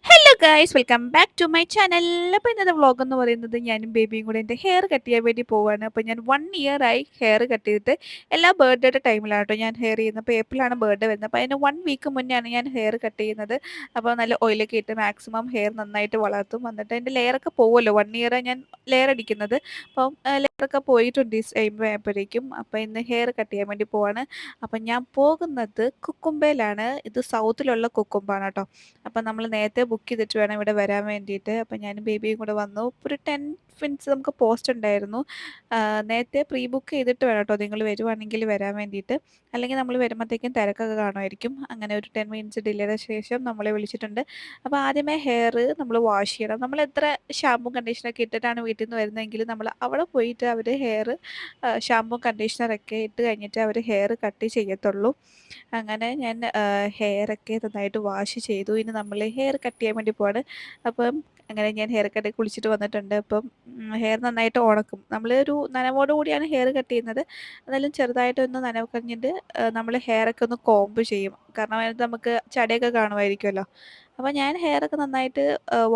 Hello guys, welcome back to my channel. അപ്പോൾ ഇന്നത്തെ vlog എന്ന് പറയുന്നത് ഞാനും ബേബിയും കൂടെ എൻ്റെ ഹെയർ കട്ട് ചെയ്യാൻ വേണ്ടി പോവാണ്. അപ്പോൾ ഞാൻ 1 ഇയർ ആയി ഹെയർ കട്ട് ചെയ്തിട്ട്. എല്ലാ ബർത്ത്ഡേയുടെ ടൈമിലാണ് കേട്ടോ ഞാൻ ഹെയർ ചെയ്യുന്നത്. അപ്പോൾ ഏപ്രിലാണ് ബർത്ത്ഡേ വരുന്നത്. അപ്പോൾ അതിന് 1 വീക്ക് മുന്നെയാണ് ഞാൻ ഹെയർ കട്ട് ചെയ്യുന്നത്. അപ്പോൾ നല്ല ഓയിലൊക്കെ ഇട്ട് മാക്സിമം ഹെയർ നന്നായിട്ട് വളർത്തും. എന്നിട്ട് എൻ്റെ ലെയറൊക്കെ പോകുമല്ലോ, 1 ഇയറാണ് ഞാൻ ലെയർ അടിക്കുന്നത്. അപ്പം ലെയറൊക്കെ പോയിട്ടുണ്ട് ഈ ടൈം ആയപ്പോഴേക്കും. അപ്പോൾ ഇന്ന് ഹെയർ കട്ട് ചെയ്യാൻ വേണ്ടി പോവാണ്. അപ്പം ഞാൻ പോകുന്നത് കുക്കുംബയിലാണ്. ഇത് സൗത്തിലുള്ള കുക്കുംബാണ് കേട്ടോ. അപ്പം നമ്മൾ നേരത്തെ ബുക്ക് ചെയ്തിട്ട് വേണം ഇവിടെ വരാൻ വേണ്ടിയിട്ട്. അപ്പം ഞാനും ബേബിയും കൂടെ വന്നു. ഒരു 10 മിനിറ്റ്സ് നമുക്ക് പോസ്റ്റ് ഉണ്ടായിരുന്നു. നേരത്തെ പ്രീ ബുക്ക് ചെയ്തിട്ട് വേണം കേട്ടോ നിങ്ങൾ വരുവാണെങ്കിൽ വരാൻ വേണ്ടിയിട്ട്. അല്ലെങ്കിൽ നമ്മൾ വരുമ്പോഴത്തേക്കും തിരക്കൊക്കെ കാണുമായിരിക്കും. അങ്ങനെ ഒരു 10 മിനിറ്റ്സ് ഡിലേയുടെ ശേഷം നമ്മളെ വിളിച്ചിട്ടുണ്ട്. അപ്പോൾ ആദ്യമേ ഹെയർ നമ്മൾ വാഷ് ചെയ്യണം. നമ്മൾ എത്ര ഷാമ്പും കണ്ടീഷണറൊക്കെ ഇട്ടിട്ടാണ് വീട്ടിൽ നിന്ന് വരുന്നതെങ്കിൽ നമ്മൾ അവിടെ പോയിട്ട് അവർ ഹെയർ ഷാമ്പും കണ്ടീഷണറൊക്കെ ഇട്ട് കഴിഞ്ഞിട്ട് അവർ ഹെയർ കട്ട് ചെയ്യത്തുള്ളൂ. അങ്ങനെ ഞാൻ ഹെയറൊക്കെ നന്നായിട്ട് വാഷ് ചെയ്തു. ഇനി നമ്മൾ ഹെയർ കട്ട് ചെയ്യാൻ വേണ്ടി പോവാണ്. അപ്പം അങ്ങനെ ഞാൻ ഹെയർ കട്ട് കുളിച്ചിട്ട് വന്നിട്ടുണ്ട്. അപ്പം ഹെയർ നന്നായിട്ട് ഉണക്കും. നമ്മൾ ഒരു നനവോട് കൂടിയാണ് ഹെയർ കട്ട് ചെയ്യുന്നത്. എന്നാലും ചെറുതായിട്ടൊന്ന് നനവ് കഴിഞ്ഞിട്ട് നമ്മൾ ഹെയറൊക്കെ ഒന്ന് കോംബ് ചെയ്യും. കാരണം അതിനകത്ത് നമുക്ക് ചടയൊക്കെ കാണുമായിരിക്കുമല്ലോ. അപ്പോൾ ഞാൻ ഹെയറൊക്കെ നന്നായിട്ട്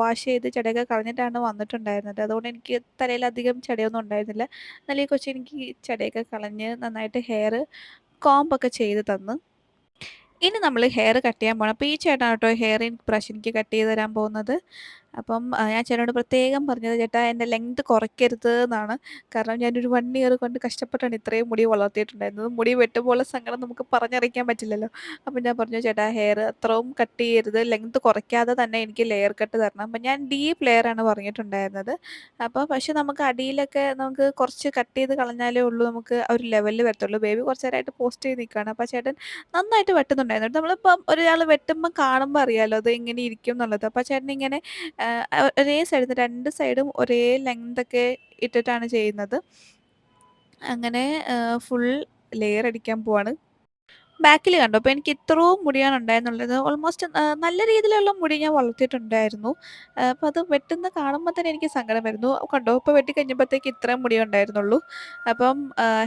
വാഷ് ചെയ്ത് ചടയൊക്കെ കളഞ്ഞിട്ടാണ് വന്നിട്ടുണ്ടായിരുന്നത്. അതുകൊണ്ട് എനിക്ക് തലയിലധികം ചടയൊന്നും ഉണ്ടായിരുന്നില്ല. എന്നാലും ഈ കൊച്ചെനിക്ക് ചടയൊക്കെ കളഞ്ഞ് നന്നായിട്ട് ഹെയർ കോംബൊക്കെ ചെയ്ത് തന്നു. ഇനി നമ്മൾ ഹെയർ കട്ട് ചെയ്യാൻ പോകണം. അപ്പോൾ ഈ ചേട്ടനാണ് കേട്ടോ ഹെയർ ഇപ്രാവശ്യം എനിക്ക് കട്ട് ചെയ്ത് തരാൻ പോകുന്നത്. അപ്പം ഞാൻ ചേട്ടനോട് പ്രത്യേകം പറഞ്ഞത്, ചേട്ടാ എൻ്റെ ലെങ്ത് കുറയ്ക്കരുത് എന്നാണ്. കാരണം ഞാനൊരു 1 ഇയർ കൊണ്ട് കഷ്ടപ്പെട്ടാണ് ഇത്രയും മുടി വളർത്തിയിട്ടുണ്ടായിരുന്നത്. മുടി വെട്ടുമ്പോഴുള്ള സങ്കടം നമുക്ക് പറഞ്ഞറിയിക്കാൻ പറ്റില്ലല്ലോ. അപ്പം ഞാൻ പറഞ്ഞു, ചേട്ടാ ഹെയർ അത്രയും കട്ട് ചെയ്യരുത്, ലെങ്ത് കുറയ്ക്കാതെ തന്നെ എനിക്ക് ലെയർ കട്ട് തരണം. അപ്പം ഞാൻ ഡീപ്പ് ലെയറാണ് പറഞ്ഞിട്ടുണ്ടായിരുന്നത്. അപ്പോൾ പക്ഷെ നമുക്ക് അടിയിലൊക്കെ നമുക്ക് കുറച്ച് കട്ട് ചെയ്ത് കളഞ്ഞാലേ ഉള്ളൂ നമുക്ക് ആ ഒരു ലെവലിൽ വരത്തുള്ളൂ. ബേബി കുറച്ച് നേരമായിട്ട് പോസ്റ്റ് ചെയ്ത് നിൽക്കുകയാണ്. അപ്പോൾ ചേട്ടൻ നന്നായിട്ട് വെട്ടുന്നുണ്ടായിരുന്നു. നമ്മളിപ്പം ഒരാൾ വെട്ടുമ്പോൾ കാണുമ്പോൾ അറിയാമല്ലോ അത് എങ്ങനെ ഇരിക്കും എന്നുള്ളത്. അപ്പോൾ ചേട്ടൻ ഇങ്ങനെ ഒരേ സൈഡിൽ 2 സൈഡും ഒരേ ലെങ്തൊക്കെ ഇട്ടിട്ടാണ് ചെയ്യുന്നത്. അങ്ങനെ ഫുൾ ലെയർ അടിക്കാൻ പോവാണ്. ബാക്കിൽ കണ്ടോ? അപ്പോൾ എനിക്ക് ഇത്രയും മുടിയാണ് ഉണ്ടായിരുന്നുള്ളത്. ഓൾമോസ്റ്റ് നല്ല രീതിയിലുള്ള മുടി ഞാൻ വളർത്തിയിട്ടുണ്ടായിരുന്നു. അപ്പോൾ അത് വെട്ടുന്ന കാണുമ്പോൾ തന്നെ എനിക്ക് സങ്കടം വരുന്നു. കണ്ടോ? ഇപ്പോൾ വെട്ടിക്കഴിഞ്ഞപ്പോഴത്തേക്ക് ഇത്രയും മുടിയേ ഉണ്ടായിരുന്നുള്ളൂ. അപ്പം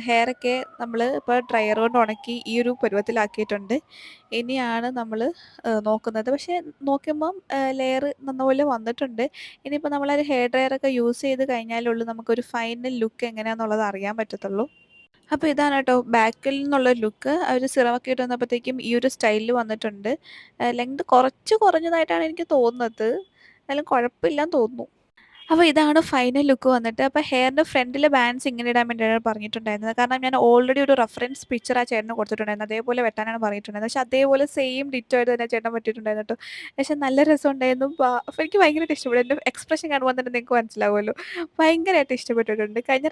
ഹെയറൊക്കെ നമ്മൾ ഇപ്പോൾ ഡ്രയർ കൊണ്ട് ഉണക്കി ഈ ഒരു പരുവത്തിലാക്കിയിട്ടുണ്ട്. ഇനിയാണ് നമ്മൾ നോക്കുന്നത്. പക്ഷേ നോക്കുമ്പം ലെയർ നല്ലപോലെ വന്നിട്ടുണ്ട്. ഇനിയിപ്പോൾ നമ്മളൊരു ഹെയർ ഡ്രയറൊക്കെ യൂസ് ചെയ്ത് കഴിഞ്ഞാലുള്ളൂ നമുക്കൊരു ഫൈനൽ ലുക്ക് എങ്ങനെയാണെന്നുള്ളത് അറിയാൻ പറ്റത്തുള്ളൂ. അപ്പോൾ ഇതാണ് കേട്ടോ ബാക്കിൽ നിന്നുള്ള ലുക്ക്. അവർ സിറമൊക്കെ ഇട്ട് വന്നപ്പോഴത്തേക്കും ഈ ഒരു സ്റ്റൈലിൽ വന്നിട്ടുണ്ട്. ലെങ്ത് കുറച്ച് കുറഞ്ഞതായിട്ടാണ് എനിക്ക് തോന്നുന്നത്. എന്നാലും കുഴപ്പമില്ലാന്ന് തോന്നുന്നു. അപ്പോൾ ഇതാണ് ഫൈനൽ ലുക്ക് വന്നിട്ട്. അപ്പോൾ ഹെയറിൻ്റെ ഫ്രണ്ടിലെ ബാൻഡ്സ് ഇങ്ങനെ ഇടാൻ വേണ്ടിയാണ് പറഞ്ഞിട്ടുണ്ടായിരുന്നത്. കാരണം ഞാൻ ഓൾറെഡി ഒരു റഫറൻസ് പിക്ചർ ആ ചേട്ടന് കൊടുത്തിട്ടുണ്ടായിരുന്നു. അതേപോലെ വെട്ടാനാണ് പറഞ്ഞിട്ടുണ്ടായിരുന്നത്. പക്ഷേ അതേപോലെ സെയിം ഡിറ്റോ ആയിട്ട് തന്നെ ചേട്ടൻ വെട്ടിയിട്ടുണ്ടായിരുന്നു കേട്ടോ. പക്ഷേ നല്ല രസമുണ്ടായിരുന്നു. അപ്പോൾ എനിക്ക് ഭയങ്കരമായിട്ട് ഇഷ്ടപ്പെട്ടു. എൻ്റെ എക്സ്പ്രഷൻ കാണുമ്പോൾ തന്നെ നിങ്ങൾക്ക് മനസ്സിലാവുമല്ലോ. ഭയങ്കരമായിട്ട് ഇഷ്ടപ്പെട്ടിട്ടുണ്ട്. കഴിഞ്ഞ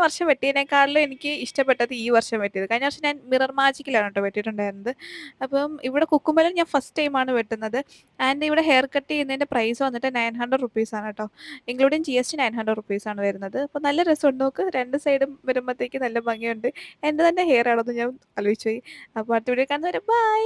വർഷം വെട്ടിയതിനേക്കാളിലും എനിക്ക് ഇഷ്ടപ്പെട്ടത് ഈ വർഷം വെട്ടിയത്. കഴിഞ്ഞ വർഷം ഞാൻ മിറർ മാജിക്കിലാണ് കേട്ടോ വെട്ടിയിട്ടുണ്ടായിരുന്നത്. അപ്പം ഇവിടെ കുക്കുമ്പലും ഞാൻ ഫസ്റ്റ് ടൈമാണ് വെട്ടുന്നത്. ആൻഡ് ഇവിടെ ഹെയർ കട്ട് ചെയ്യുന്നതിൻ്റെ പ്രൈസ് വന്നിട്ട് 900 റുപ്പീസാണ് കേട്ടോ. ഇൻക്ലൂഡിങ് GST 900 റുപ്പീസാണ് വരുന്നത്. അപ്പോൾ നല്ല രസമുണ്ട്. നോക്ക് 2 സൈഡും വരുമ്പോഴത്തേക്ക് നല്ല ഭംഗിയുണ്ട്. എൻ്റെ തന്നെ ഹെയർ ആണെന്ന് ഞാൻ ആലോചിച്ച് പോയി. അപ്പോൾ അടുത്ത വീഡിയോ കാണുന്നവരെ ബൈ.